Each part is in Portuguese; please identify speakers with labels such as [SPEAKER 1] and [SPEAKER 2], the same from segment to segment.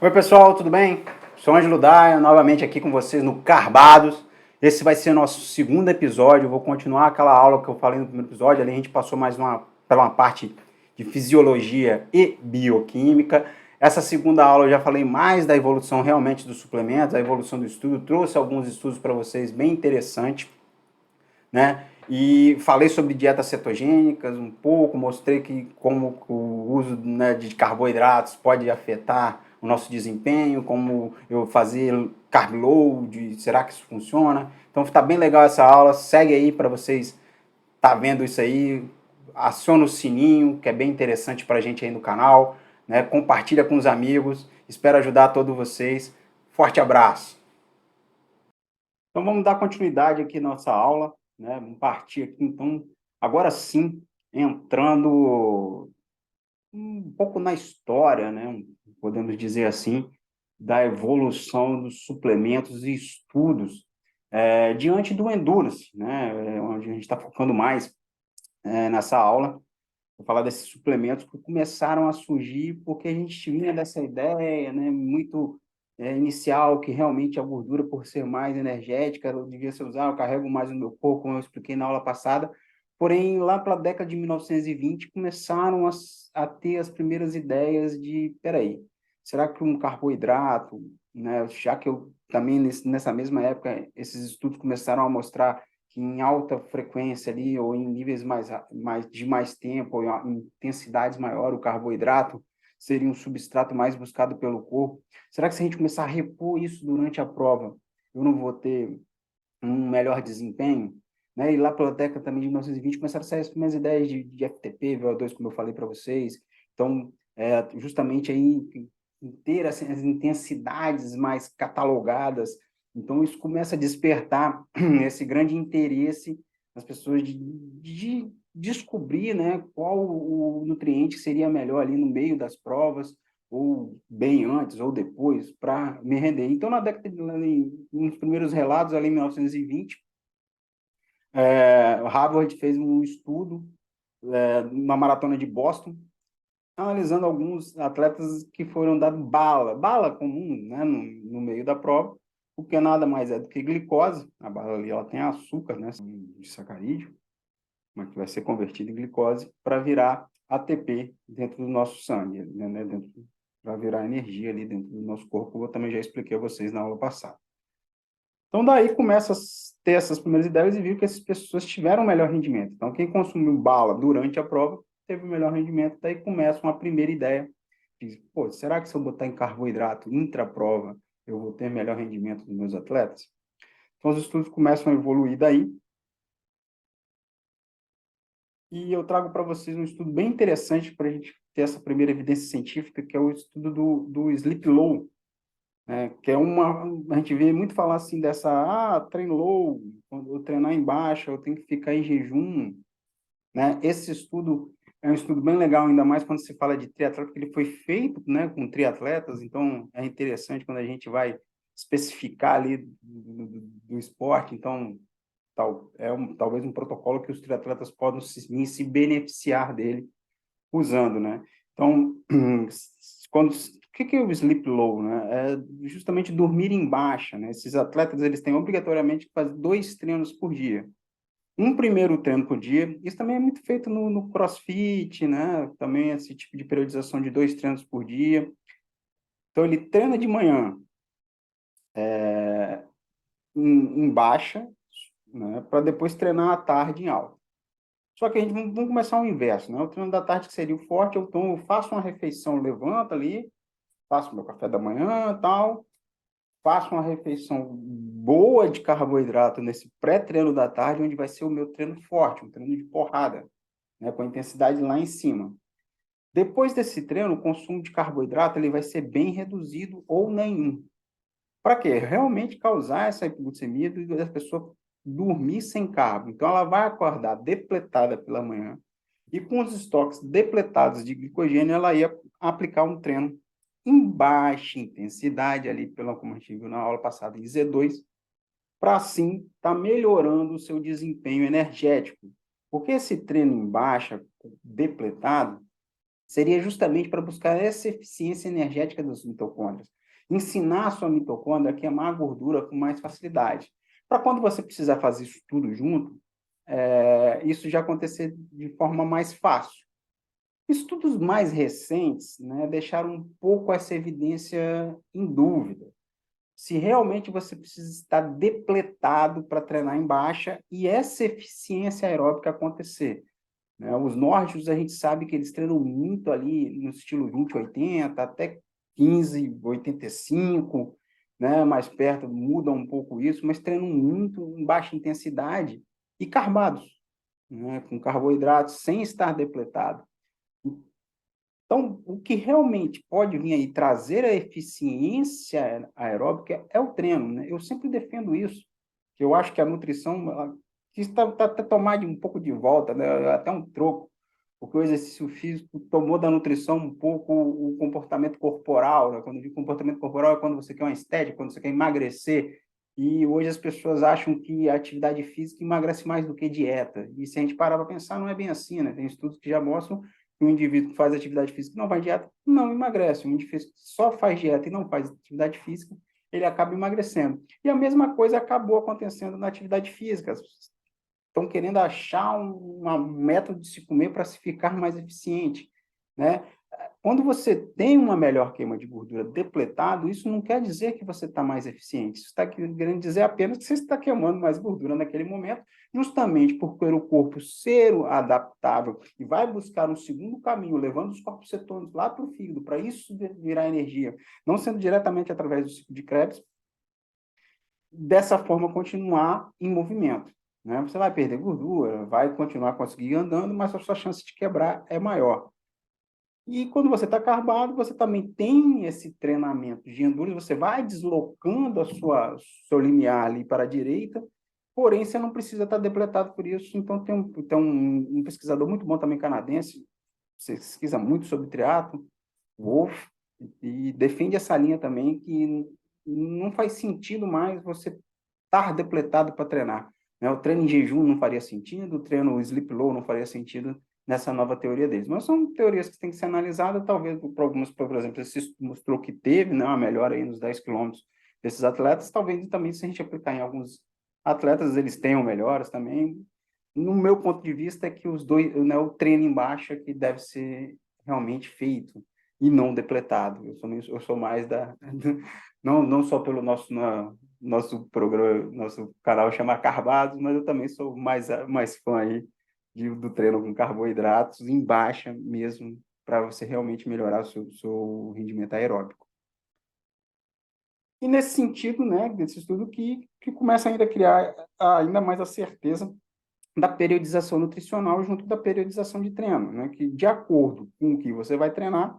[SPEAKER 1] Oi pessoal, tudo bem? Sou Ângelo Daia, novamente aqui com vocês no Carbados. Esse vai ser o nosso segundo episódio, eu vou continuar aquela aula que eu falei no primeiro episódio, ali a gente passou pela uma parte de fisiologia e bioquímica. Essa segunda aula eu já falei mais da evolução realmente dos suplementos, a evolução do estudo, trouxe alguns estudos para vocês bem interessantes, né? E falei sobre dietas cetogênicas um pouco, mostrei que como o uso, né, de carboidratos pode afetar o nosso desempenho, como eu fazer carb load, será que isso funciona? Então está bem legal essa aula, segue aí para vocês tá vendo isso aí, aciona o sininho, que é bem interessante para a gente aí no canal, né? Compartilha com os amigos, espero ajudar todos vocês. Forte abraço! Então vamos dar continuidade aqui na nossa aula, né? Vamos partir aqui então, agora sim, entrando um pouco na história, né? Podemos dizer assim, da evolução dos suplementos e estudos diante do Endurance, né? Onde a gente está focando mais nessa aula. Vou falar desses suplementos que começaram a surgir porque a gente vinha dessa ideia, né, muito inicial, que realmente a gordura, por ser mais energética, eu devia ser usada, eu carrego mais no meu corpo, como eu expliquei na aula passada. Porém, lá para a década de 1920, começaram a ter as primeiras ideias de, peraí, será que um carboidrato, né, já que eu também nessa mesma época, esses estudos começaram a mostrar que em alta frequência ali, ou em níveis de mais tempo, ou em intensidades maior, o carboidrato seria um substrato mais buscado pelo corpo. Será que se a gente começar a repor isso durante a prova, eu não vou ter um melhor desempenho? Né? E lá pela década também de 1920 começaram a sair as primeiras ideias de FTP, VO2, como eu falei para vocês. Então, justamente aí ter as intensidades mais catalogadas. Então, isso começa a despertar esse grande interesse nas pessoas de descobrir, né, qual o nutriente seria melhor ali no meio das provas, ou bem antes ou depois, para me render. Então, na década nos primeiros relatos, ali em 1920, Harvard fez um estudo na maratona de Boston, analisando alguns atletas que foram dados bala comum, né, no meio da prova, o que nada mais é do que glicose. A bala ali ela tem açúcar, né, de sacarídeo, mas que vai ser convertido em glicose para virar ATP dentro do nosso sangue, né, para virar energia ali dentro do nosso corpo, como eu também já expliquei a vocês na aula passada. Então, daí começa a ter essas primeiras ideias e viu que essas pessoas tiveram um melhor rendimento. Então, quem consumiu bala durante a prova teve o melhor rendimento. Daí começa uma primeira ideia. Diz, pô, será que se eu botar em carboidrato intra-prova, eu vou ter melhor rendimento dos meus atletas? Então, os estudos começam a evoluir daí. E eu trago para vocês um estudo bem interessante para a gente ter essa primeira evidência científica, que é o estudo do Sleep Low, né? Que é a gente vê muito falar assim treino low, quando eu treinar em baixa, eu tenho que ficar em jejum, né? Esse estudo é um estudo bem legal, ainda mais quando se fala de triatleta, porque ele foi feito, né, com triatletas, então é interessante quando a gente vai especificar ali do esporte, então talvez um protocolo que os triatletas podem se beneficiar dele usando, né? Então, quando o que é o sleep low, né? É justamente dormir em baixa, né? Esses atletas, eles têm obrigatoriamente que fazer 2 treinos por dia. Um primeiro treino por dia, isso também é muito feito no CrossFit, né? Também esse tipo de periodização de 2 treinos por dia. Então, ele treina de manhã em baixa, né? Para depois treinar à tarde em alta. Só que a gente vamos começar o inverso, né? O treino da tarde que seria o forte, eu faço uma refeição, levanto ali, faço meu café da manhã, tal, faço uma refeição boa de carboidrato nesse pré-treino da tarde, onde vai ser o meu treino forte, um treino de porrada, né, com a intensidade lá em cima. Depois desse treino, o consumo de carboidrato ele vai ser bem reduzido ou nenhum. Para quê? Realmente causar essa hipoglicemia e a pessoa dormir sem carbo. Então, ela vai acordar depletada pela manhã e com os estoques depletados de glicogênio, ela ia aplicar um treino em baixa intensidade, ali, como a gente viu na aula passada, em Z2, para assim estar melhorando o seu desempenho energético. Porque esse treino em baixa, depletado, seria justamente para buscar essa eficiência energética dos mitocôndrias. Ensinar a sua mitocôndria a queimar a gordura com mais facilidade. Para quando você precisar fazer isso tudo junto, isso já acontecer de forma mais fácil. Estudos mais recentes, né, deixaram um pouco essa evidência em dúvida. Se realmente você precisa estar depletado para treinar em baixa e essa eficiência aeróbica acontecer. Né? Os nórdicos, a gente sabe que eles treinam muito ali no estilo 20-80, até 15-85, né? Mais perto, muda um pouco isso, mas treinam muito em baixa intensidade e carbados, né? Com carboidratos, sem estar depletado. Então, o que realmente pode vir aí trazer a eficiência aeróbica é o treino, né? Eu sempre defendo isso, que eu acho que a nutrição que está tomada um pouco de volta, né? Até um troco, porque o exercício físico tomou da nutrição um pouco o comportamento corporal, né? Quando eu digo comportamento corporal é quando você quer uma estética, quando você quer emagrecer, e hoje as pessoas acham que a atividade física emagrece mais do que dieta, e se a gente parar para pensar, não é bem assim, né? Tem estudos que já mostram que um indivíduo que faz atividade física e não faz dieta, não emagrece. Um indivíduo que só faz dieta e não faz atividade física, ele acaba emagrecendo. E a mesma coisa acabou acontecendo na atividade física. As pessoas estão querendo achar um método de se comer para se ficar mais eficiente, né? Quando você tem uma melhor queima de gordura depletado, isso não quer dizer que você está mais eficiente. Isso está querendo dizer apenas que você está queimando mais gordura naquele momento, justamente por ter o corpo ser adaptável e vai buscar um segundo caminho, levando os corpos cetônicos lá para o fígado, para isso virar energia, não sendo diretamente através do ciclo de Krebs, dessa forma continuar em movimento. Né? Você vai perder gordura, vai continuar conseguir andando, mas a sua chance de quebrar é maior. E quando você está carbado, você também tem esse treinamento de endurance, você vai deslocando seu limiar ali para a direita, porém você não precisa estar depletado por isso. Então tem um pesquisador muito bom também canadense, pesquisa muito sobre triatlo, Wolf, e defende essa linha também que não faz sentido mais você estar depletado para treinar. Né? O treino em jejum não faria sentido, o treino sleep low não faria sentido nessa nova teoria deles. Mas são teorias que têm que ser analisadas, talvez por algumas, por exemplo, esse mostrou que teve, né, uma melhora aí nos 10 quilômetros desses atletas, talvez também se a gente aplicar em alguns atletas, eles tenham melhoras também. No meu ponto de vista é que os dois, né, o treino embaixo é que deve ser realmente feito e não depletado. Eu sou mais não só pelo nosso programa, nosso canal chama Carbados, mas eu também sou mais fã aí do treino com carboidratos em baixa mesmo, para você realmente melhorar o seu rendimento aeróbico. E nesse sentido, né, desse estudo que começa ainda a criar ainda mais a certeza da periodização nutricional junto da periodização de treino, né, que de acordo com o que você vai treinar,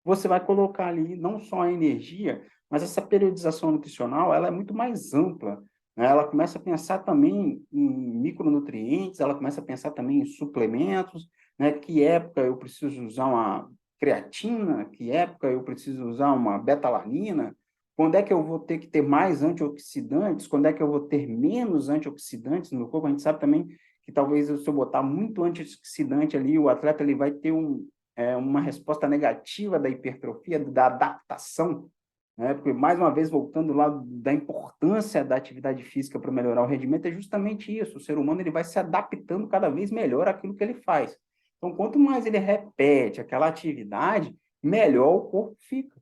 [SPEAKER 1] você vai colocar ali não só a energia, mas essa periodização nutricional, ela é muito mais ampla, né? Ela começa a pensar também em micronutrientes, ela começa a pensar também em suplementos, né? Que época eu preciso usar uma creatina, que época eu preciso usar uma betalanina, quando é que eu vou ter que ter mais antioxidantes, quando é que eu vou ter menos antioxidantes no meu corpo. A gente sabe também que talvez se eu botar muito antioxidante ali, o atleta ele vai ter uma resposta negativa da hipertrofia, da adaptação, né? Porque, mais uma vez, voltando lá da importância da atividade física para melhorar o rendimento, é justamente isso, o ser humano ele vai se adaptando cada vez melhor àquilo que ele faz. Então, quanto mais ele repete aquela atividade, melhor o corpo fica.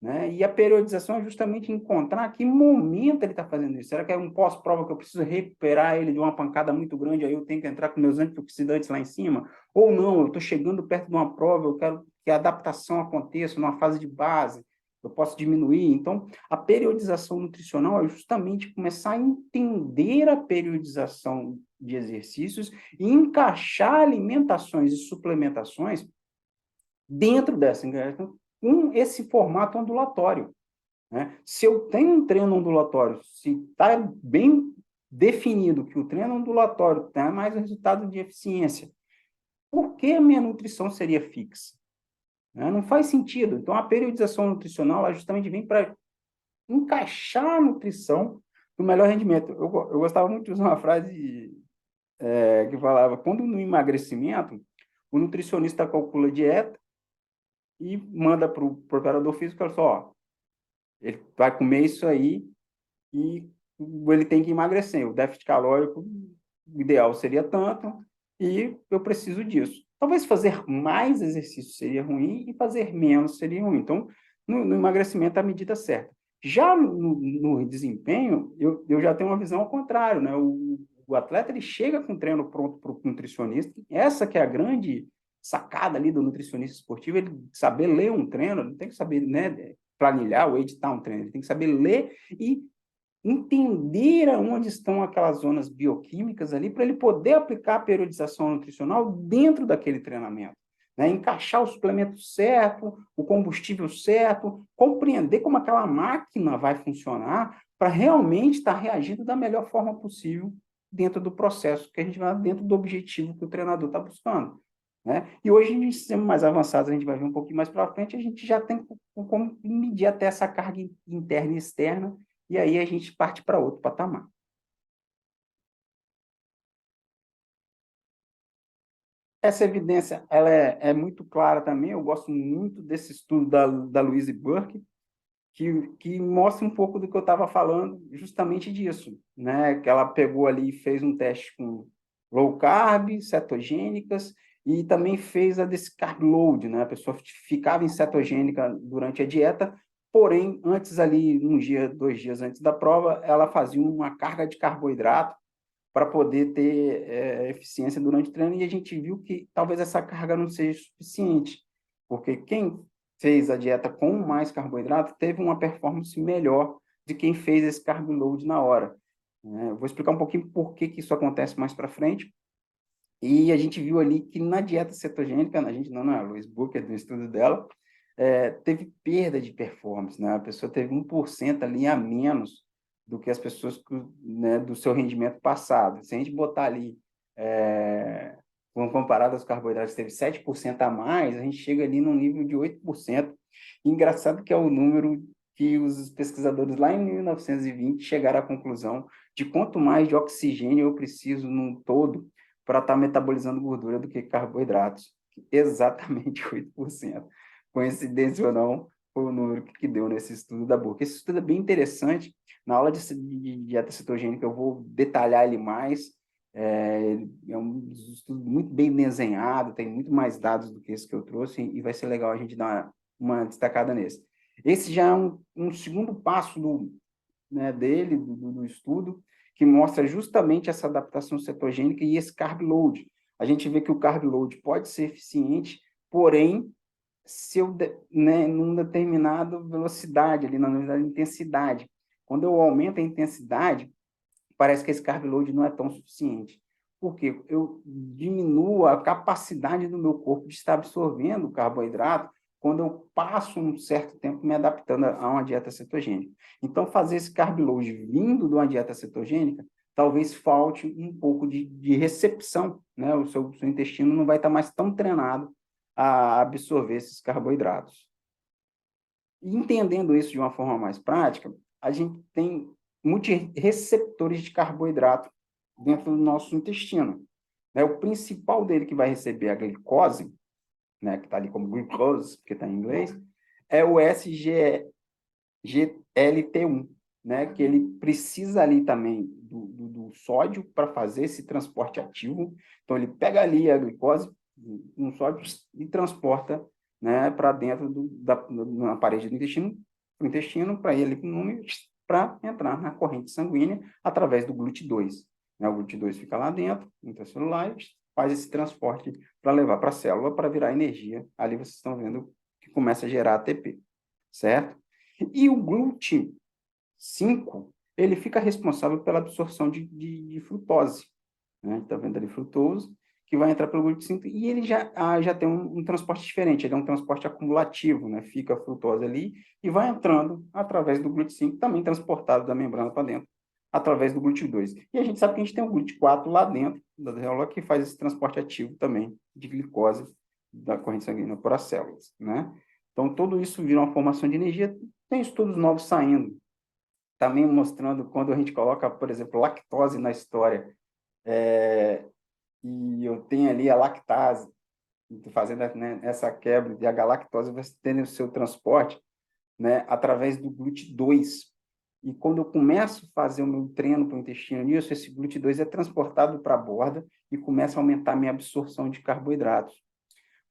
[SPEAKER 1] Né? E a periodização é justamente encontrar que momento ele está fazendo isso. Será que é um pós-prova que eu preciso recuperar ele de uma pancada muito grande, aí eu tenho que entrar com meus antioxidantes lá em cima? Ou não, eu estou chegando perto de uma prova, eu quero que a adaptação aconteça numa fase de base, eu posso diminuir. Então, a periodização nutricional é justamente começar a entender a periodização de exercícios e encaixar alimentações e suplementações dentro dessa, com esse formato ondulatório. Né? Se eu tenho um treino ondulatório, se está bem definido que o treino ondulatório tem mais resultado de eficiência, por que a minha nutrição seria fixa? Né? Não faz sentido. Então, a periodização nutricional ela justamente vem para encaixar a nutrição no melhor rendimento. Eu gostava muito de usar uma frase que falava, quando no emagrecimento, o nutricionista calcula a dieta e manda para o preparador físico, fala só, ó, ele vai comer isso aí e ele tem que emagrecer. O déficit calórico ideal seria tanto e eu preciso disso. Talvez fazer mais exercício seria ruim e fazer menos seria ruim. Então, no emagrecimento, a medida certa. Já no desempenho, eu já tenho uma visão ao contrário, né? O atleta ele chega com o treino pronto para o nutricionista. Essa que é a grande sacada ali do nutricionista esportivo, ele saber ler um treino, ele tem que saber, né, planilhar ou editar um treino, ele tem que saber ler e entender aonde estão aquelas zonas bioquímicas ali para ele poder aplicar a periodização nutricional dentro daquele treinamento. Né? Encaixar o suplemento certo, o combustível certo, compreender como aquela máquina vai funcionar para realmente estar reagindo da melhor forma possível dentro do processo que a gente vai, dentro do objetivo que o treinador está buscando. Né? E hoje, em sistemas mais avançados, a gente vai ver um pouquinho mais para frente, a gente já tem como medir até essa carga interna e externa, e aí a gente parte para outro patamar. Essa evidência ela é muito clara também, eu gosto muito desse estudo da Louise Burke, que mostra um pouco do que eu estava falando, justamente disso, né? Que ela pegou ali e fez um teste com low carb, cetogênicas, e também fez a desse carb load, né? A pessoa ficava em cetogênica durante a dieta, porém, antes ali, um dia, 2 dias antes da prova, ela fazia uma carga de carboidrato para poder ter eficiência durante o treino, e a gente viu que talvez essa carga não seja suficiente, porque quem fez a dieta com mais carboidrato teve uma performance melhor de quem fez esse carb load na hora. Eu vou explicar um pouquinho por que isso acontece mais para frente. E a gente viu ali que na dieta cetogênica, a gente não, a Louise Booker, do estudo dela, teve perda de performance, né? A pessoa teve 1% ali a menos do que as pessoas, né, do seu rendimento passado. Se a gente botar ali, comparado aos carboidratos, teve 7% a mais, a gente chega ali num nível de 8%. Engraçado que é o número que os pesquisadores lá em 1920 chegaram à conclusão de quanto mais de oxigênio eu preciso no todo para estar metabolizando gordura do que carboidratos. Exatamente 8%. Coincidência ou não, foi o número que deu nesse estudo da boca. Esse estudo é bem interessante. Na aula de dieta cetogênica eu vou detalhar ele mais. É um estudo muito bem desenhado, tem muito mais dados do que esse que eu trouxe, e vai ser legal a gente dar uma destacada nesse. Esse já é um segundo passo né, dele, do estudo, que mostra justamente essa adaptação cetogênica e esse carb load. A gente vê que o carb load pode ser eficiente, porém, se eu, né, numa determinada velocidade, ali, na determinada intensidade. Quando eu aumento a intensidade, parece que esse carb load não é tão suficiente. Porque eu diminuo a capacidade do meu corpo de estar absorvendo o carboidrato quando eu passo um certo tempo me adaptando a uma dieta cetogênica. Então, fazer esse carb load vindo de uma dieta cetogênica, talvez falte um pouco de recepção, né? O seu intestino não vai estar mais tão treinado a absorver esses carboidratos. E entendendo isso de uma forma mais prática, a gente tem muitos receptores de carboidrato dentro do nosso intestino. Né? O principal dele que vai receber a glicose, né, que está ali como glucose, porque está em inglês, é o SGLT1, né, que ele precisa ali também do sódio para fazer esse transporte ativo. Então, ele pega ali a glicose, um sódio, e transporta, né, para dentro na parede do intestino para ir ali com o número para entrar na corrente sanguínea através do GLUT2. Né? O GLUT2 fica lá dentro, intracelular, faz esse transporte para levar para a célula para virar energia. Ali vocês estão vendo que começa a gerar ATP, certo? E o GLUT5, ele fica responsável pela absorção de frutose. Né? Está vendo ali frutose, que vai entrar pelo GLUT5, e ele já tem um transporte diferente, ele é um transporte acumulativo, né? Fica a frutose ali e vai entrando através do GLUT5, também transportado da membrana para dentro, através do GLUT2. E a gente sabe que a gente tem um GLUT4 lá dentro da célula que faz esse transporte ativo também de glicose da corrente sanguínea para as células, né? Então, tudo isso vira uma formação de energia. Tem estudos novos saindo, também mostrando quando a gente coloca, por exemplo, lactose na história, e eu tenho ali a lactase, fazendo, né, essa quebra, e a galactose vai ter o seu transporte, né, através do GLUT2. E quando eu começo a fazer o meu treino para o intestino nisso, esse GLUT2 é transportado para a borda e começa a aumentar a minha absorção de carboidratos.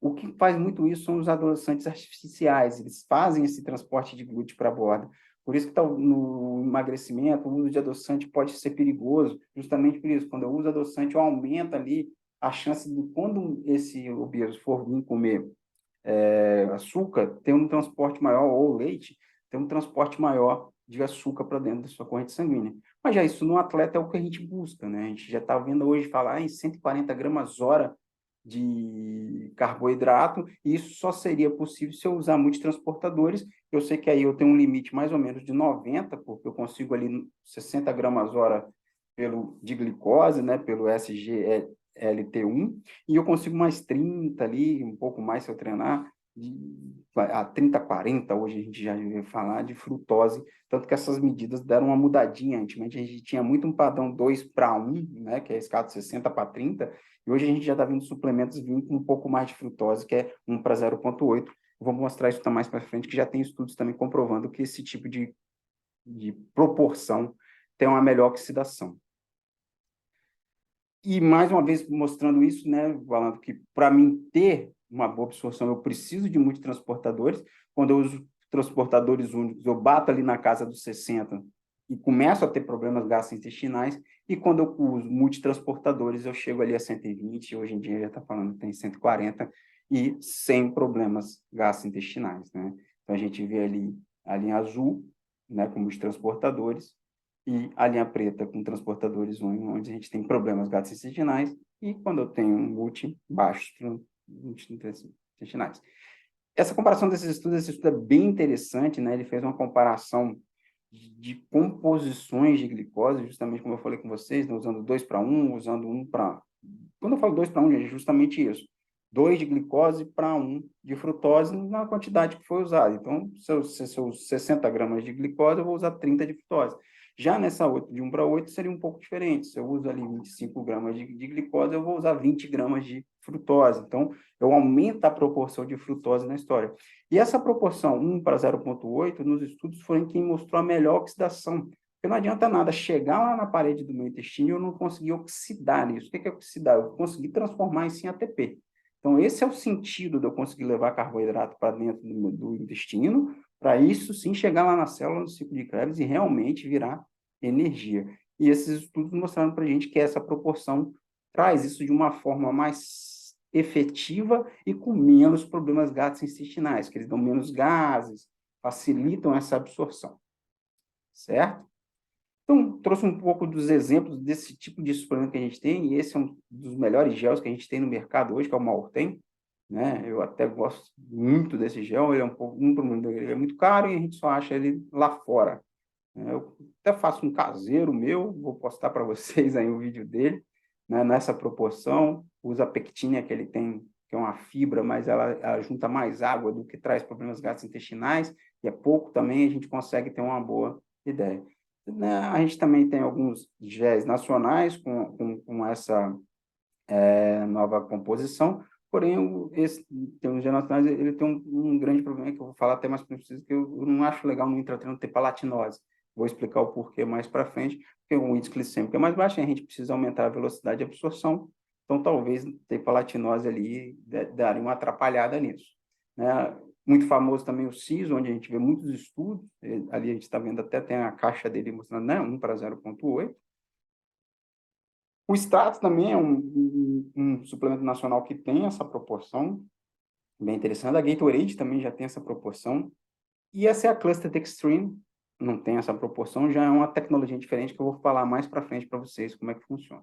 [SPEAKER 1] O que faz muito isso são os adoçantes artificiais, eles fazem esse transporte de glúten para a borda. Por isso que tá no emagrecimento, o uso de adoçante pode ser perigoso, justamente por isso. Quando eu uso adoçante, eu aumento ali a chance de, quando esse obeso for vir comer açúcar, ter um transporte maior, ou leite, ter um transporte maior de açúcar para dentro da sua corrente sanguínea. Mas já isso no atleta é o que a gente busca, né? A gente já está vendo hoje falar em 140 gramas hora de carboidrato, e isso só seria possível se eu usar multitransportadores. Eu sei que aí eu tenho um limite mais ou menos de 90, porque eu consigo ali 60 gramas hora de glicose, né, pelo SGLT1, e eu consigo mais 30 ali, um pouco mais se eu treinar, a 30, 40, hoje a gente já veio falar de frutose, tanto que essas medidas deram uma mudadinha. Antigamente a gente tinha muito um padrão 2:1, né, que é a escala de 60 para 30, e hoje a gente já está vendo suplementos vindo com um pouco mais de frutose, que é 1:0,8. Vou mostrar isso mais para frente, que já tem estudos também comprovando que esse tipo de proporção tem uma melhor oxidação. E, mais uma vez, mostrando isso, né, falando que para mim ter uma boa absorção, eu preciso de muitos transportadores. Quando eu uso transportadores únicos, eu bato ali na casa dos 60 e começo a ter problemas gastrointestinais. E quando eu uso multitransportadores, eu chego ali a 120, hoje em dia já está falando que tem 140, e sem problemas gastrointestinais, né? Então, a gente vê ali a linha azul, né, como os transportadores, e a linha preta com transportadores onde a gente tem problemas gastrointestinais, e quando eu tenho um multi, baixos intestinais. Essa comparação desses estudos, esse estudo é bem interessante, né? Ele fez uma comparação de composições de glicose, justamente como eu falei com vocês, né? Usando 2:1, usando 1 para... Quando eu falo 2:1, é justamente isso. 2 de glicose para 1 de frutose na quantidade que foi usada. Então, se eu uso 60 gramas de glicose, eu vou usar 30 de frutose. Já nessa outra, de 1 para 8, seria um pouco diferente. Se eu uso ali 25 gramas de glicose, eu vou usar 20 gramas de frutose. Então, eu aumento a proporção de frutose na história. E essa proporção 1:0,8, nos estudos, foi quem mostrou a melhor oxidação. Porque não adianta nada chegar lá na parede do meu intestino e eu não conseguir oxidar isso. O que é oxidar? Eu conseguir transformar isso em ATP. Então, esse é o sentido de eu conseguir levar carboidrato para dentro do intestino, para isso sim chegar lá na célula, no ciclo de Krebs, e realmente virar energia. E esses estudos mostraram para a gente que essa proporção traz isso de uma forma mais efetiva e com menos problemas gastrointestinais, que eles dão menos gases, facilitam essa absorção. Certo? Então, trouxe um pouco dos exemplos desse tipo de suplemento que a gente tem, e esse é um dos melhores gels que a gente tem no mercado hoje, que é o Maurten, né? Eu até gosto muito desse gel, ele é um problema dele, ele é muito caro e a gente só acha ele lá fora. Eu até faço um caseiro meu, vou postar para vocês aí o vídeo dele, né? Nessa proporção, usa a pectina que ele tem, que é uma fibra, mas ela junta mais água do que traz problemas gastrointestinais, e é pouco também, a gente consegue ter uma boa ideia. Né? A gente também tem alguns géis nacionais com essa nova composição, porém, esse termos gel nacionais, ele tem um grande problema, que eu vou falar até mais preciso, que eu não acho legal no intratreino ter palatinose. Vou explicar o porquê mais para frente, porque o índice glicêmico é mais baixo, e a gente precisa aumentar a velocidade de absorção, então talvez ter palatinose ali daria uma atrapalhada nisso. Né? Muito famoso também o CIS, onde a gente vê muitos estudos, ali a gente está vendo até tem a caixa dele mostrando, né, 1:0,8. O Status também é um suplemento nacional que tem essa proporção, bem interessante. A Gatorade também já tem essa proporção. E essa é a Cluster Dextrine, não tem essa proporção, já é uma tecnologia diferente que eu vou falar mais para frente para vocês como é que funciona.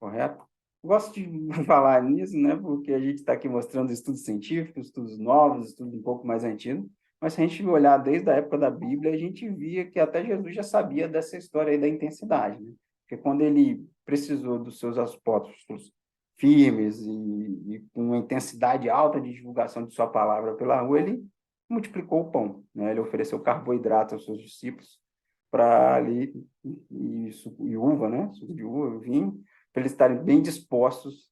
[SPEAKER 1] Correto? Gosto de falar nisso, né, porque a gente está aqui mostrando estudos científicos, estudos novos, estudos um pouco mais antigos, mas se a gente olhar desde a época da Bíblia, a gente via que até Jesus já sabia dessa história aí da intensidade, né? Porque quando ele precisou dos seus apóstolos firmes e com uma intensidade alta de divulgação de sua palavra pela rua, ele multiplicou o pão, né? Ele ofereceu carboidrato aos seus discípulos para ali, e uva, né? Suco de uva, vinho, para eles estarem bem dispostos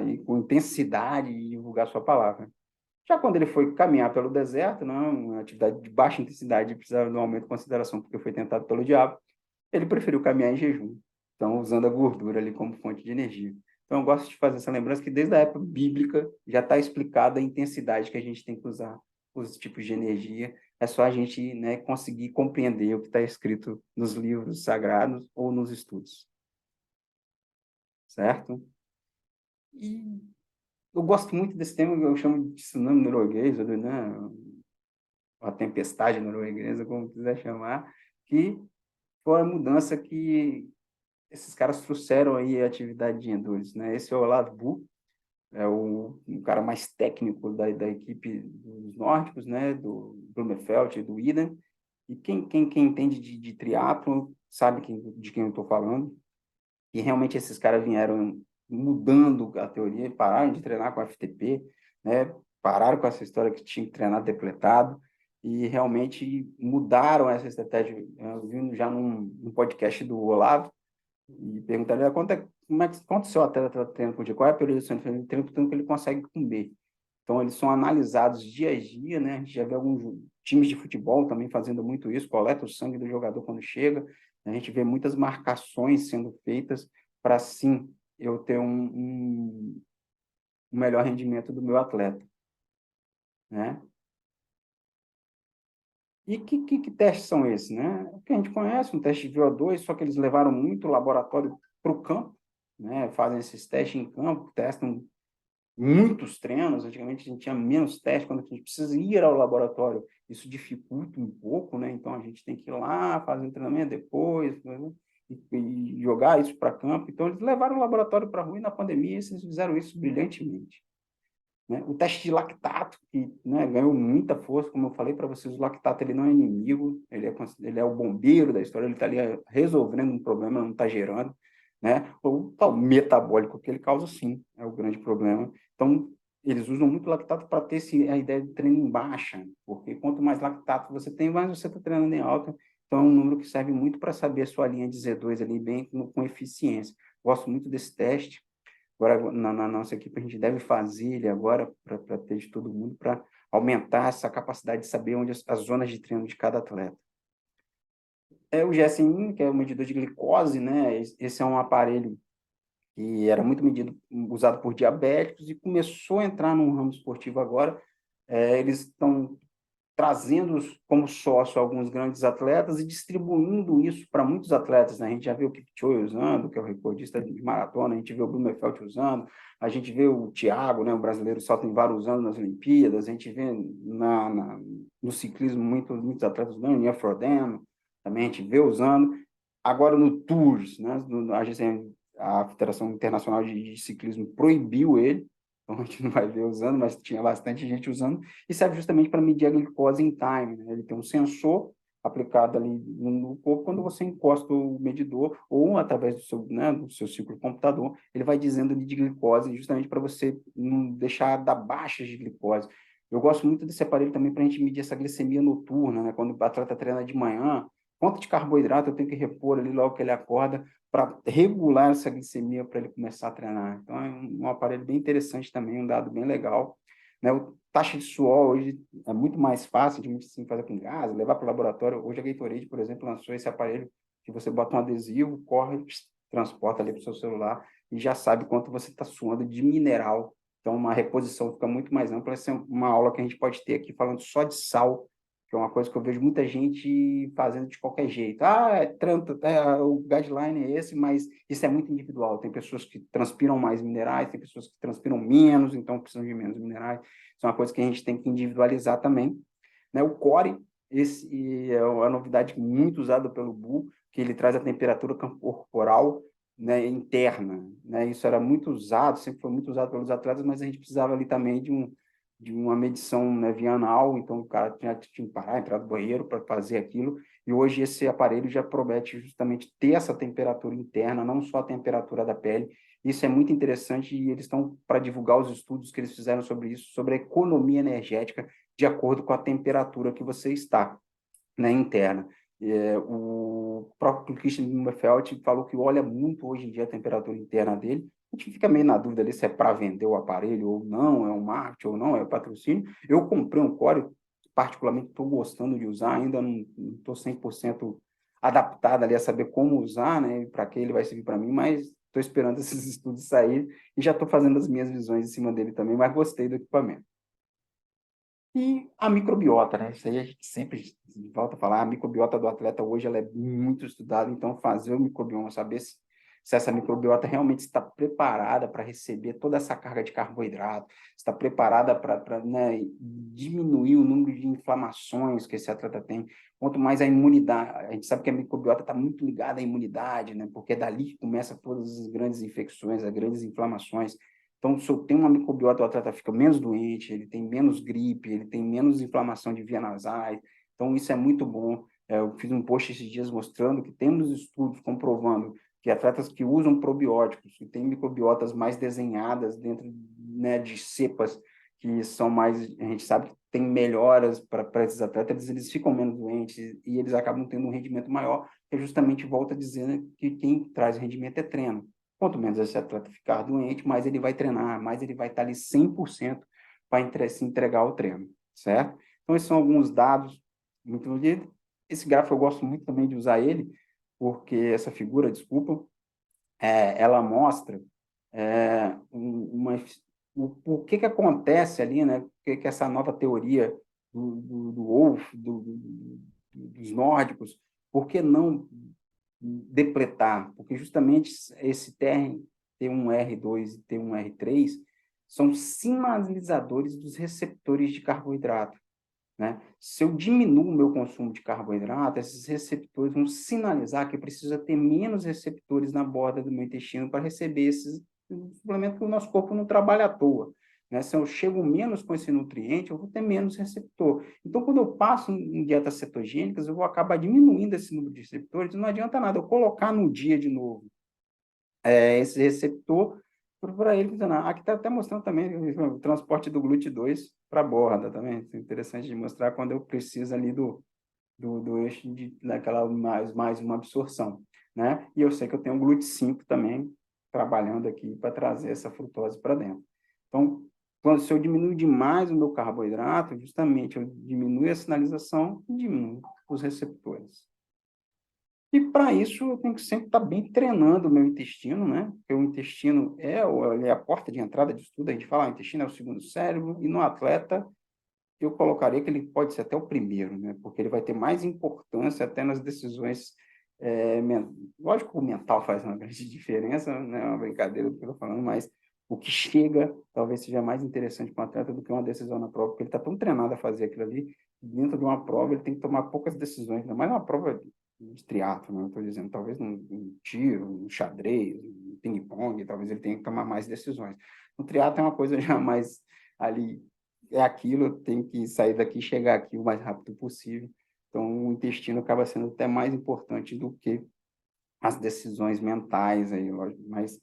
[SPEAKER 1] e com intensidade de divulgar sua palavra. Já quando ele foi caminhar pelo deserto, não, uma atividade de baixa intensidade, precisava de um aumento de consideração, porque foi tentado pelo diabo, ele preferiu caminhar em jejum, então usando a gordura ali como fonte de energia. Então eu gosto de fazer essa lembrança que desde a época bíblica já está explicada a intensidade que a gente tem que usar os tipos de energia. É só a gente, né, conseguir compreender o que está escrito nos livros sagrados ou nos estudos, certo? E eu gosto muito desse tema, eu chamo de tsunami norueguês, ou, né, a tempestade norueguesa, como quiser chamar, que foi a mudança que esses caras trouxeram aí a atividade de endurance, né? Esse é o Olav Buch, é o cara mais técnico da equipe dos nórdicos, né? Do Blumenfeld e do Iden. E quem entende de triatlon sabe de quem eu estou falando. E realmente esses caras vieram mudando a teoria, pararam de treinar com FTP, né? Pararam com essa história que tinha que treinar depletado e realmente mudaram essa estratégia. Eu vi já num podcast do Olavo e perguntaram quanto seu atleta está treinando por dia, qual é a periodização de treino, tanto que ele consegue comer. Então, eles são analisados dia a dia, né? A gente já vê alguns times de futebol também fazendo muito isso, coleta o sangue do jogador quando chega. A gente vê muitas marcações sendo feitas para, sim, eu ter um melhor rendimento do meu atleta, né? E que testes são esses, né? O que a gente conhece, um teste de VO2, só que eles levaram muito o laboratório para o campo, né? Fazem esses testes em campo, testam muitos treinos. Antigamente a gente tinha menos testes, quando a gente precisa ir ao laboratório, isso dificulta um pouco, né? Então a gente tem que ir lá, fazer um treinamento depois, né? E jogar isso para campo. Então eles levaram o laboratório para a rua e na pandemia eles fizeram isso brilhantemente, né? O teste de lactato, que, né, ganhou muita força, como eu falei para vocês, o lactato ele não é inimigo, ele é o bombeiro da história, ele está ali resolvendo um problema, não está gerando, né? O tal metabólico que ele causa, sim, é o grande problema. Então, eles usam muito lactato para ter a ideia de treino em baixa, porque quanto mais lactato você tem, mais você está treinando em alta. Então, é um número que serve muito para saber a sua linha de Z2 ali bem com eficiência. Gosto muito desse teste. Agora, na nossa equipe, a gente deve fazer ele agora para ter de todo mundo, para aumentar essa capacidade de saber onde as zonas de treino de cada atleta. É o GSM, que é o medidor de glicose, né? Esse é um aparelho que era muito medido, usado por diabéticos e começou a entrar no ramo esportivo agora. Eles estão trazendo como sócio alguns grandes atletas e distribuindo isso para muitos atletas, né? A gente já viu o Kipchoge usando, que é o recordista de maratona, a gente vê o Blumenfeld usando, a gente vê o Thiago, né, o brasileiro salto em vara usando nas Olimpíadas, a gente vê no ciclismo muitos atletas usando, o Ian Frodeno, também a gente vê usando. Agora no Tours, né, a Federação Internacional de Ciclismo proibiu ele, então a gente não vai ver usando, mas tinha bastante gente usando, e serve justamente para medir a glicose em time, né? Ele tem um sensor aplicado ali no corpo, quando você encosta o medidor, ou através do seu ciclo computador, ele vai dizendo ali de glicose, justamente para você não deixar dar baixas de glicose. Eu gosto muito desse aparelho também para a gente medir essa glicemia noturna, né? Quando o atleta treina de manhã, quanto de carboidrato eu tenho que repor ali logo que ele acorda, para regular essa glicemia para ele começar a treinar. Então, é um aparelho bem interessante também, um dado bem legal. Né? O taxa de suor hoje é muito mais fácil de assim, fazer com gás, levar para o laboratório. Hoje a Gatorade, por exemplo, lançou esse aparelho que você bota um adesivo, corre, transporta ali para o seu celular e já sabe quanto você está suando de mineral. Então, uma reposição fica muito mais ampla. Essa é uma aula que a gente pode ter aqui falando só de sal, que é uma coisa que eu vejo muita gente fazendo de qualquer jeito. O guideline é esse, mas isso é muito individual. Tem pessoas que transpiram mais minerais, tem pessoas que transpiram menos, então precisam de menos minerais. Isso é uma coisa que a gente tem que individualizar também. Né? O core, esse é uma novidade muito usada pelo Bu, que ele traz a temperatura corporal, né, interna. Né? Isso era muito usado, sempre foi muito usado pelos atletas, mas a gente precisava ali também de uma medição, né, via anal, então o cara tinha que parar, entrar no banheiro para fazer aquilo, e hoje esse aparelho já promete justamente ter essa temperatura interna, não só a temperatura da pele. Isso é muito interessante e eles estão para divulgar os estudos que eles fizeram sobre isso, sobre a economia energética de acordo com a temperatura que você está, né, interna. O próprio Christian Blumenfeld falou que olha muito hoje em dia a temperatura interna dele, A gente fica meio na dúvida ali se é para vender o aparelho ou não, é um marketing ou não, é patrocínio. Eu comprei um core, particularmente estou gostando de usar, ainda não estou 100% adaptado ali a saber como usar, né, para que ele vai servir para mim, mas estou esperando esses estudos saírem e já estou fazendo as minhas visões em cima dele também, mas gostei do equipamento. E a microbiota, né? Isso aí a gente sempre volta a falar, a microbiota do atleta hoje ela é muito estudada, então fazer o microbioma, saber se essa microbiota realmente está preparada para receber toda essa carga de carboidrato, está preparada para, né, diminuir o número de inflamações que esse atleta tem. Quanto mais a imunidade, a gente sabe que a microbiota está muito ligada à imunidade, né? Porque é dali que começa todas as grandes infecções, as grandes inflamações. Então, se eu tenho uma microbiota, o atleta fica menos doente, ele tem menos gripe, ele tem menos inflamação de via nasais. Então, isso é muito bom. Eu fiz um post esses dias mostrando que temos estudos comprovando que atletas que usam probióticos, que têm microbiotas mais desenhadas dentro, né, de cepas que são mais, a gente sabe que tem melhoras para esses atletas, eles ficam menos doentes e eles acabam tendo um rendimento maior, que justamente volta dizendo que quem traz rendimento é treino. Quanto menos esse atleta ficar doente, mais ele vai treinar, mais ele vai estar ali 100% para se entregar ao treino, certo? Então, esses são alguns dados muito bonitos. Esse gráfico eu gosto muito também de usar ele, porque essa figura, desculpa, ela mostra o que acontece ali, né? O que essa nova teoria do Wolff, dos nórdicos, por que não depletar? Porque justamente esse T1R2 e T1R3 são sinalizadores dos receptores de carboidrato, né? Se eu diminuo o meu consumo de carboidrato, esses receptores vão sinalizar que precisa ter menos receptores na borda do meu intestino para receber esses suplementos que o nosso corpo não trabalha à toa. Né? Se eu chego menos com esse nutriente, eu vou ter menos receptor. Então, quando eu passo em dietas cetogênicas, eu vou acabar diminuindo esse número de receptores, e não adianta nada eu colocar no dia de novo esse receptor para ele funcionar. Aqui está até mostrando também o transporte do GLUT2 para a borda também. É interessante de mostrar quando eu preciso ali do eixo daquela mais uma absorção, né? E eu sei que eu tenho o GLUT5 também trabalhando aqui para trazer essa frutose para dentro. Então, se eu diminuo demais o meu carboidrato, justamente eu diminuo a sinalização e diminuo os receptores. E para isso eu tenho que sempre estar bem treinando o meu intestino, né? Porque o intestino é a porta de entrada de tudo. A gente fala, o intestino é o segundo cérebro, e no atleta eu colocaria que ele pode ser até o primeiro, né? Porque ele vai ter mais importância até nas decisões. Lógico que o mental faz uma grande diferença, né? É uma brincadeira do que eu estou falando, mas o que chega talvez seja mais interessante para o atleta do que uma decisão na prova, porque ele está tão treinado a fazer aquilo ali, dentro de uma prova ele tem que tomar poucas decisões, ainda mais uma prova de triatlo, né? Eu estou dizendo, talvez num tiro, num xadrez, num ping-pong, talvez ele tenha que tomar mais decisões. No triatlo é uma coisa já mais ali, é aquilo, eu tenho que sair daqui e chegar aqui o mais rápido possível. Então, o intestino acaba sendo até mais importante do que as decisões mentais aí, lógico, mas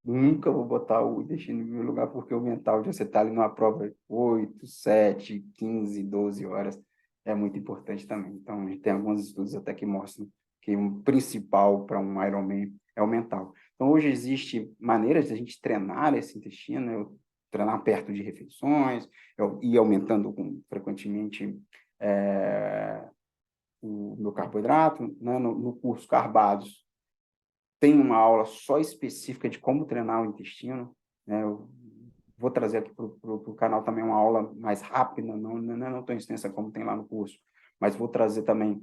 [SPEAKER 1] nunca vou botar o intestino em primeiro lugar, porque o mental de você estar ali numa prova 8, 7, 15, 12 horas é muito importante também. Então, a gente tem alguns estudos até que mostram que o principal para um Ironman é o mental. Então, hoje existe maneiras de a gente treinar esse intestino, eu treinar perto de refeições, eu ir aumentando frequentemente o meu carboidrato, né? No curso Carbados tem uma aula só específica de como treinar o intestino, né? Eu vou trazer aqui para o canal também uma aula mais rápida, não tão extensa como tem lá no curso, mas vou trazer também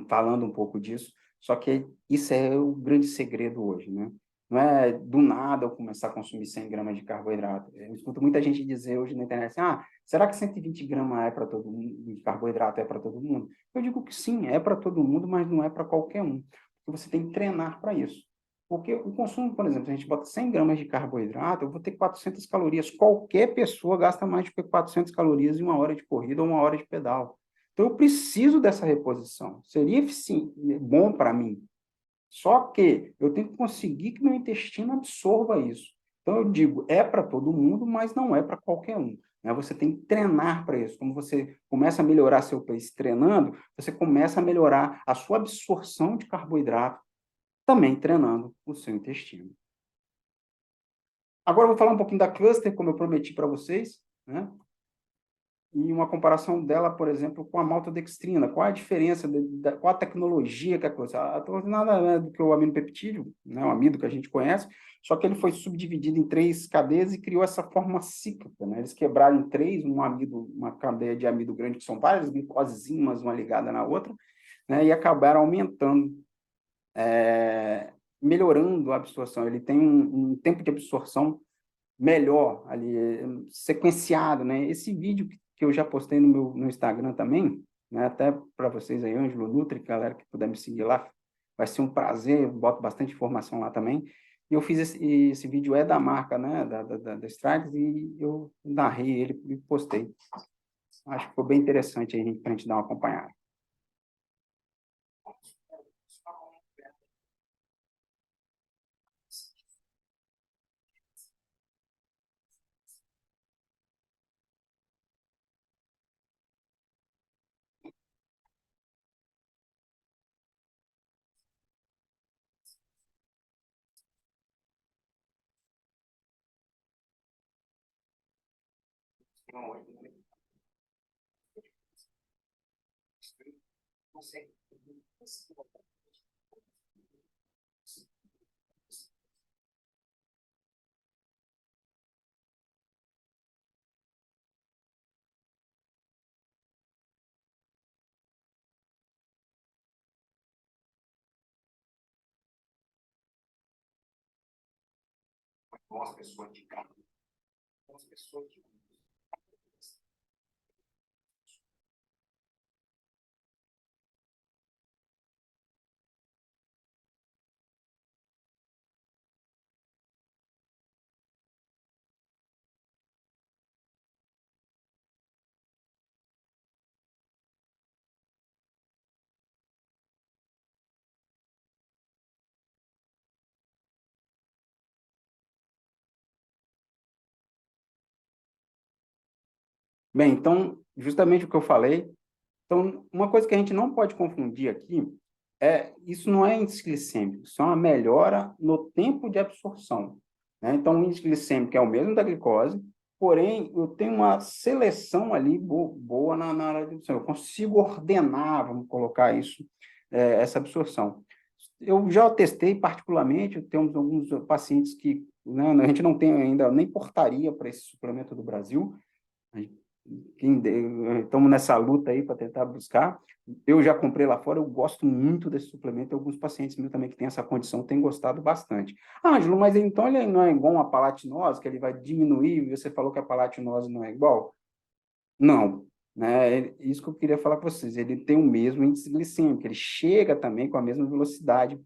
[SPEAKER 1] falando um pouco disso. Só que isso é o grande segredo hoje, né? Não é do nada eu começar a consumir 100 gramas de carboidrato. Eu escuto muita gente dizer hoje na internet assim, será que 120 gramas é para todo mundo, de carboidrato é para todo mundo? Eu digo que sim, é para todo mundo, mas não é para qualquer um. Porque você tem que treinar para isso. Porque o consumo, por exemplo, se a gente bota 100 gramas de carboidrato, eu vou ter 400 calorias. Qualquer pessoa gasta mais do que 400 calorias em uma hora de corrida ou uma hora de pedal. Então, eu preciso dessa reposição. Seria bom para mim. Só que eu tenho que conseguir que meu intestino absorva isso. Então, eu digo, é para todo mundo, mas não é para qualquer um. Né? Você tem que treinar para isso. Como você começa a melhorar seu pace treinando, você começa a melhorar a sua absorção de carboidrato, também treinando o seu intestino. Agora eu vou falar um pouquinho da cluster, como eu prometi para vocês, né? E uma comparação dela, por exemplo, com a maltodextrina. Qual a diferença, qual a tecnologia que a cluster... A cluster nada é do que o aminopeptídeo, né? O amido que a gente conhece, só que ele foi subdividido em 3 cadeias e criou essa forma cíclica, né? Eles quebraram em 3, um amido, uma cadeia de amido grande, que são várias glicosezinhas, uma ligada na outra, né? E acabaram aumentando, melhorando a absorção. Ele tem um tempo de absorção melhor ali, sequenciado, né? Esse vídeo que eu já postei no Instagram também, né? Até para vocês aí, Ângelo Nutri, galera que puder me seguir lá, vai ser um prazer, eu boto bastante informação lá também. E eu fiz esse vídeo é da marca, né? Da Strikes, e eu narrei ele e postei. Acho que ficou bem interessante aí para a gente dar uma acompanhada. Bem, então, justamente o que eu falei. Então, uma coisa que a gente não pode confundir aqui isso não é índice glicêmico, isso é uma melhora no tempo de absorção, né? Então, o índice glicêmico é o mesmo da glicose, porém, eu tenho uma seleção ali boa na área de absorção. Eu consigo ordenar, vamos colocar isso, essa absorção. Eu já testei particularmente, temos alguns pacientes que, né, a gente não tem ainda nem portaria para esse suplemento do Brasil, estamos nessa luta aí para tentar buscar. Eu já comprei lá fora, eu gosto muito desse suplemento, e alguns pacientes meus também que têm essa condição têm gostado bastante. Ah, Ângelo, mas então ele não é igual uma palatinose, que ele vai diminuir, e você falou que a palatinose não é igual? Não, né? Isso que eu queria falar para vocês, ele tem o mesmo índice glicêmico, ele chega também com a mesma velocidade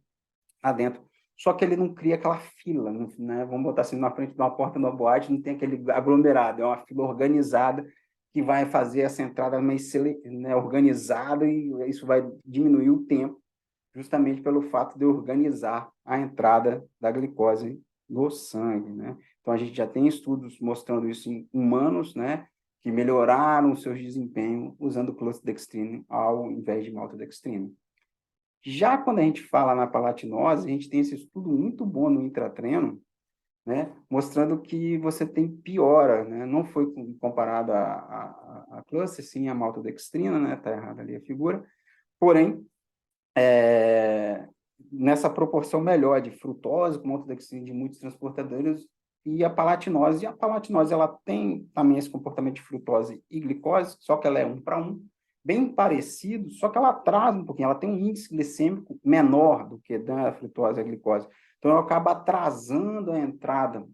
[SPEAKER 1] lá dentro, só que ele não cria aquela fila, né? Vamos botar assim, na frente de uma porta de uma boate, não tem aquele aglomerado, é uma fila organizada que vai fazer essa entrada mais, né, organizada, e isso vai diminuir o tempo, justamente pelo fato de organizar a entrada da glicose no sangue, né? Então, a gente já tem estudos mostrando isso em humanos, né, que melhoraram o seu desempenho usando clostridextrina ao invés de maltodextrina. Já quando a gente fala na palatinose, a gente tem esse estudo muito bom no intratreino, né, mostrando que você tem piora, né, não foi comparado a cluster, sim, a maltodextrina, né, tá errada ali a figura, porém, nessa proporção melhor de frutose com maltodextrina de muitos transportadores e a palatinose ela tem também esse comportamento de frutose e glicose, só que ela é 1 para 1, bem parecido, só que ela atrasa um pouquinho, ela tem um índice glicêmico menor do que da frutose e a glicose. Então, ela acaba atrasando a entrada,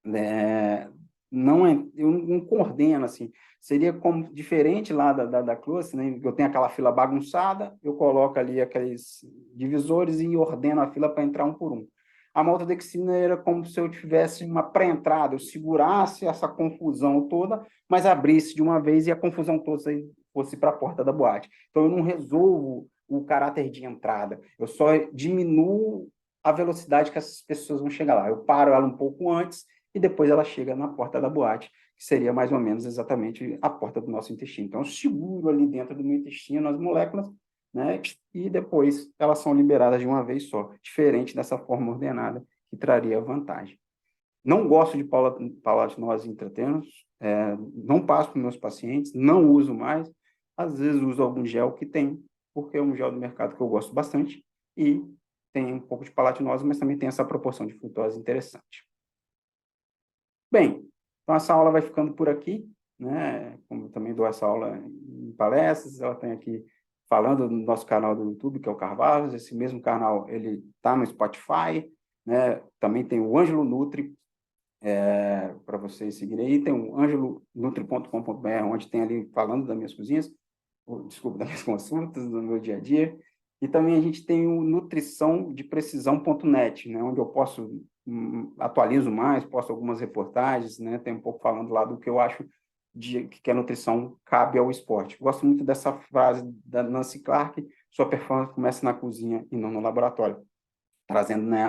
[SPEAKER 1] né? Não, eu não coordeno, assim. Seria como diferente lá da Cluster, né? Eu tenho aquela fila bagunçada, eu coloco ali aqueles divisores e ordeno a fila para entrar um por um. A maltodextrina era como se eu tivesse uma pré-entrada, eu segurasse essa confusão toda, mas abrisse de uma vez e a confusão toda fosse para a porta da boate. Então, eu não resolvo o caráter de entrada, eu só diminuo a velocidade que essas pessoas vão chegar lá. Eu paro ela um pouco antes e depois ela chega na porta da boate, que seria mais ou menos exatamente a porta do nosso intestino. Então, eu seguro ali dentro do meu intestino as moléculas, né? E depois elas são liberadas de uma vez só, diferente dessa forma ordenada, que traria vantagem. Não gosto de palatinose intratenos, não passo para meus pacientes, não uso mais. Às vezes uso algum gel que tem, porque é um gel do mercado que eu gosto bastante e tem um pouco de palatinose, mas também tem essa proporção de frutose interessante. Bem, então essa aula vai ficando por aqui, né? Como eu também dou essa aula em palestras, ela tem aqui falando no nosso canal do YouTube, que é o Carvalhos. Esse mesmo canal, ele está no Spotify, né? Também tem o Ângelo Nutri, para vocês seguirem aí. Tem o angelonutri.com.br, onde tem ali falando das minhas cozinhas, desculpa, das minhas consultas, do meu dia a dia. E também a gente tem o nutriçãodeprecisão.net, né, onde eu posso atualizo mais, posto algumas reportagens, né, tem um pouco falando lá do que eu acho que a nutrição cabe ao esporte. Gosto muito dessa frase da Nancy Clark: sua performance começa na cozinha e não no laboratório, trazendo, né,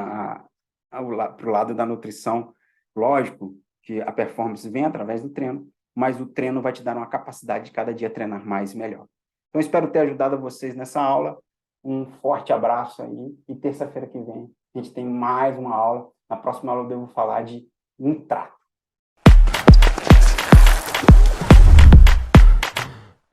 [SPEAKER 1] para o lado da nutrição. Lógico que a performance vem através do treino, mas o treino vai te dar uma capacidade de cada dia treinar mais e melhor. Então, espero ter ajudado vocês nessa aula. Um forte abraço aí, e terça-feira que vem a gente tem mais uma aula. Na próxima aula eu devo falar de um trato.